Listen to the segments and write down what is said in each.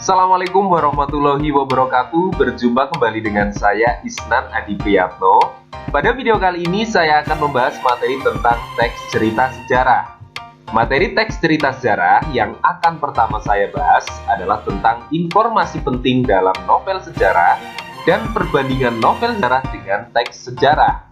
Assalamualaikum warahmatullahi wabarakatuh. Berjumpa kembali dengan saya Isnan Adi Priyatno. Pada video kali ini saya akan membahas materi tentang teks cerita sejarah. Materi teks cerita sejarah yang akan pertama saya bahas adalah tentang informasi penting dalam novel sejarah dan perbandingan novel sejarah dengan teks sejarah.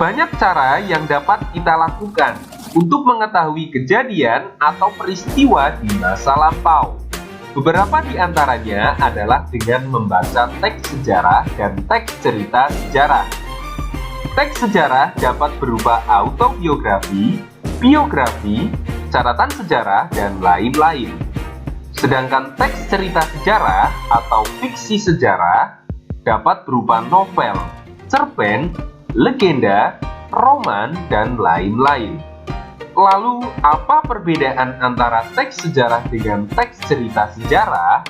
Banyak cara yang dapat kita lakukan untuk mengetahui kejadian atau peristiwa di masa lampau. Beberapa di antaranya adalah dengan membaca teks sejarah dan teks cerita sejarah. Teks sejarah dapat berupa autobiografi, biografi, catatan sejarah, dan lain-lain. Sedangkan teks cerita sejarah atau fiksi sejarah dapat berupa novel, cerpen, legenda, roman, dan lain-lain. Lalu, apa perbedaan antara teks sejarah dengan teks cerita sejarah?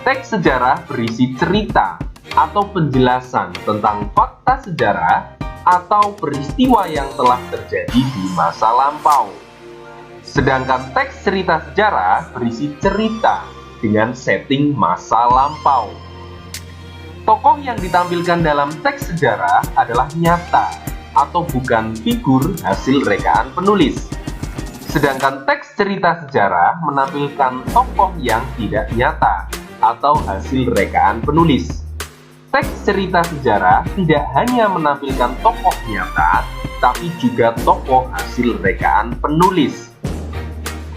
Teks sejarah berisi cerita atau penjelasan tentang fakta sejarah atau peristiwa yang telah terjadi di masa lampau. Sedangkan teks cerita sejarah berisi cerita dengan setting masa lampau. Tokoh yang ditampilkan dalam teks sejarah adalah nyata atau bukan figur hasil rekaan penulis. Sedangkan teks cerita sejarah menampilkan tokoh yang tidak nyata atau hasil rekaan penulis. Teks cerita sejarah tidak hanya menampilkan tokoh nyata, tapi juga tokoh hasil rekaan penulis.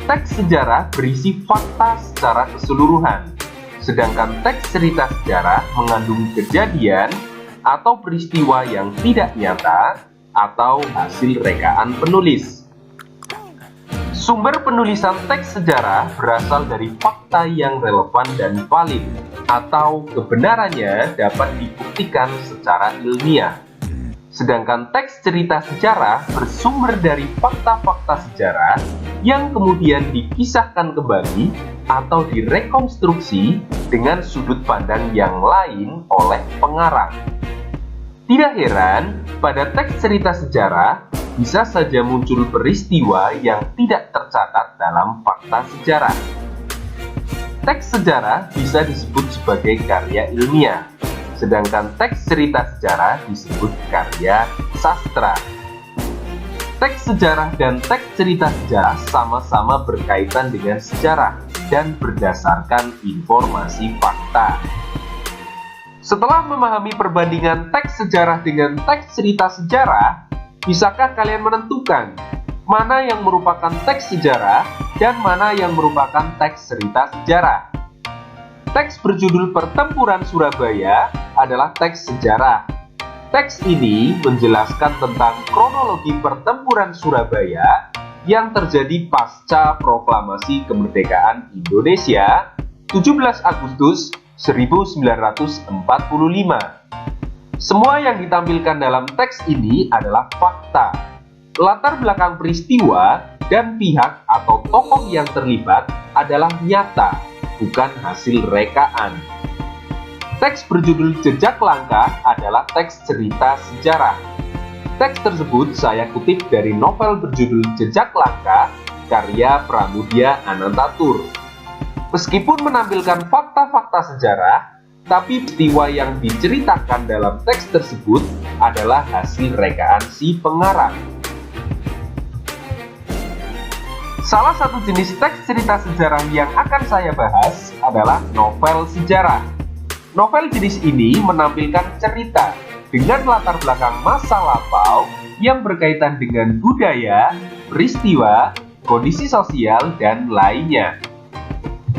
Teks sejarah berisi fakta secara keseluruhan. Sedangkan teks cerita sejarah mengandung kejadian atau peristiwa yang tidak nyata atau hasil rekaan penulis. Sumber penulisan teks sejarah berasal dari fakta yang relevan dan valid atau kebenarannya dapat dibuktikan secara ilmiah. Sedangkan teks cerita sejarah bersumber dari fakta-fakta sejarah yang kemudian dipisahkan kembali atau direkonstruksi dengan sudut pandang yang lain oleh pengarang. Tidak heran, pada teks cerita sejarah bisa saja muncul peristiwa yang tidak tercatat dalam fakta sejarah. Teks sejarah bisa disebut sebagai karya ilmiah, sedangkan teks cerita sejarah disebut karya sastra. Teks sejarah dan teks cerita sejarah sama-sama berkaitan dengan sejarah dan berdasarkan informasi fakta. Setelah memahami perbandingan teks sejarah dengan teks cerita sejarah, bisakah kalian menentukan mana yang merupakan teks sejarah dan mana yang merupakan teks cerita sejarah? Teks berjudul Pertempuran Surabaya adalah teks sejarah. Teks ini menjelaskan tentang kronologi pertempuran Surabaya yang terjadi pasca proklamasi kemerdekaan Indonesia 17 Agustus 1945. Semua yang ditampilkan dalam teks ini adalah fakta. Latar belakang peristiwa dan pihak atau tokoh yang terlibat adalah nyata, bukan hasil rekaan. Teks berjudul Jejak Langkah adalah teks cerita sejarah. Teks tersebut saya kutip dari novel berjudul Jejak Langkah karya Pramudia Anantatur. Meskipun menampilkan fakta-fakta sejarah, tapi peristiwa yang diceritakan dalam teks tersebut adalah hasil rekaan si pengarang. Salah satu jenis teks cerita sejarah yang akan saya bahas adalah novel sejarah. Novel jenis ini menampilkan cerita dengan latar belakang masa lampau yang berkaitan dengan budaya, peristiwa, kondisi sosial, dan lainnya.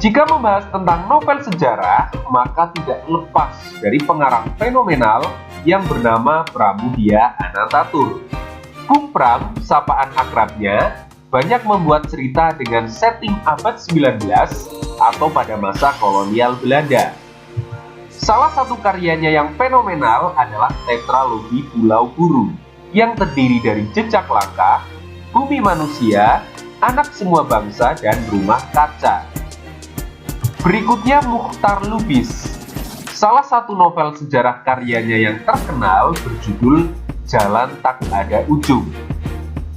Jika membahas tentang novel sejarah, maka tidak lepas dari pengarang fenomenal yang bernama Pramudia Anantatur. Bung Pram, sapaan akrabnya, banyak membuat cerita dengan setting abad 19 atau pada masa kolonial Belanda. Salah satu karyanya yang fenomenal adalah tetralogi Pulau Buru yang terdiri dari Jejak Langkah, Bumi Manusia, Anak Semua Bangsa, dan Rumah Kaca. Berikutnya Muchtar Lubis. Salah satu novel sejarah karyanya yang terkenal berjudul Jalan Tak Ada Ujung.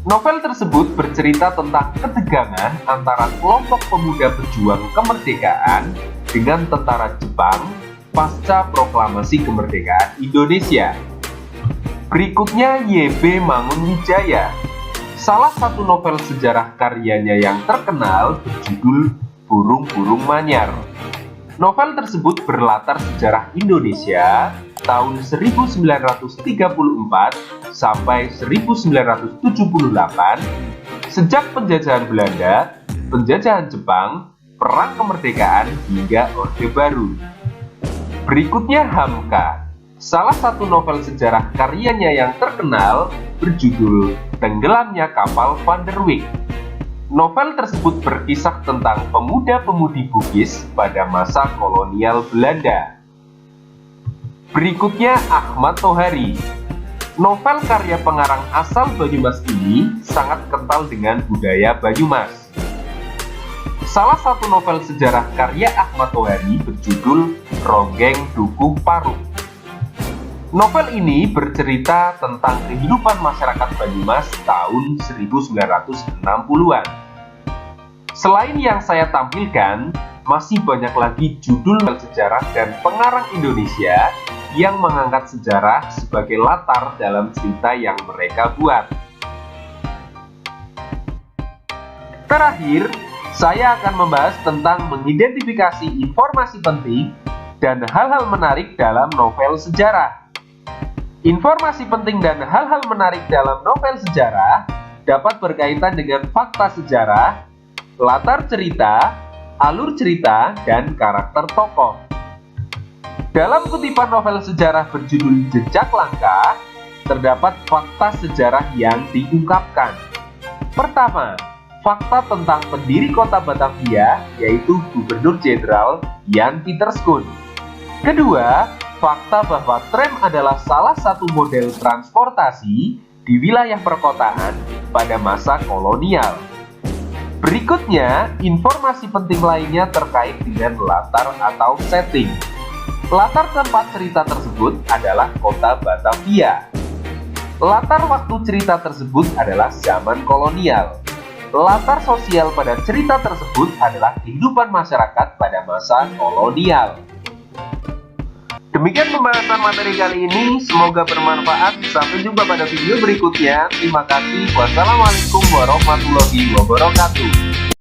Novel tersebut bercerita tentang ketegangan antara kelompok pemuda pejuang kemerdekaan dengan tentara Jepang pasca proklamasi kemerdekaan Indonesia. Berikutnya Y.B. Mangunwijaya. Salah satu novel sejarah karyanya yang terkenal berjudul Burung-Burung Manyar. Novel tersebut berlatar sejarah Indonesia tahun 1934 sampai 1978, sejak penjajahan Belanda, penjajahan Jepang, perang kemerdekaan hingga Orde Baru. Berikutnya Hamka. Salah satu novel sejarah karyanya yang terkenal berjudul Tenggelamnya Kapal Van der Wijk. Novel tersebut berkisah tentang pemuda-pemudi Bugis pada masa kolonial Belanda. Berikutnya Ahmad Tohari. Novel karya pengarang asal Banyumas ini sangat kental dengan budaya Banyumas. Salah satu novel sejarah karya Ahmad Tohari berjudul Ronggeng Dukuh Parung. Novel ini bercerita tentang kehidupan masyarakat Banyumas tahun 1960-an. Selain yang saya tampilkan, masih banyak lagi judul novel sejarah dan pengarang Indonesia yang mengangkat sejarah sebagai latar dalam cerita yang mereka buat. Terakhir, saya akan membahas tentang mengidentifikasi informasi penting dan hal-hal menarik dalam novel sejarah. Informasi penting dan hal-hal menarik dalam novel sejarah dapat berkaitan dengan fakta sejarah, latar cerita, alur cerita, dan karakter tokoh. Dalam kutipan novel sejarah berjudul Jejak Langkah, terdapat fakta sejarah yang diungkapkan. Pertama, fakta tentang pendiri kota Batavia, yaitu Gubernur Jenderal Jan Pieterszoon. Kedua, fakta bahwa tram adalah salah satu model transportasi di wilayah perkotaan pada masa kolonial. Berikutnya, informasi penting lainnya terkait dengan latar atau setting. Latar tempat cerita tersebut adalah kota Batavia. Latar waktu cerita tersebut adalah zaman kolonial. Latar sosial pada cerita tersebut adalah kehidupan masyarakat pada masa kolonial. Demikian pembahasan materi kali ini, semoga bermanfaat. Sampai jumpa pada video berikutnya. Terima kasih. Wassalamualaikum warahmatullahi wabarakatuh.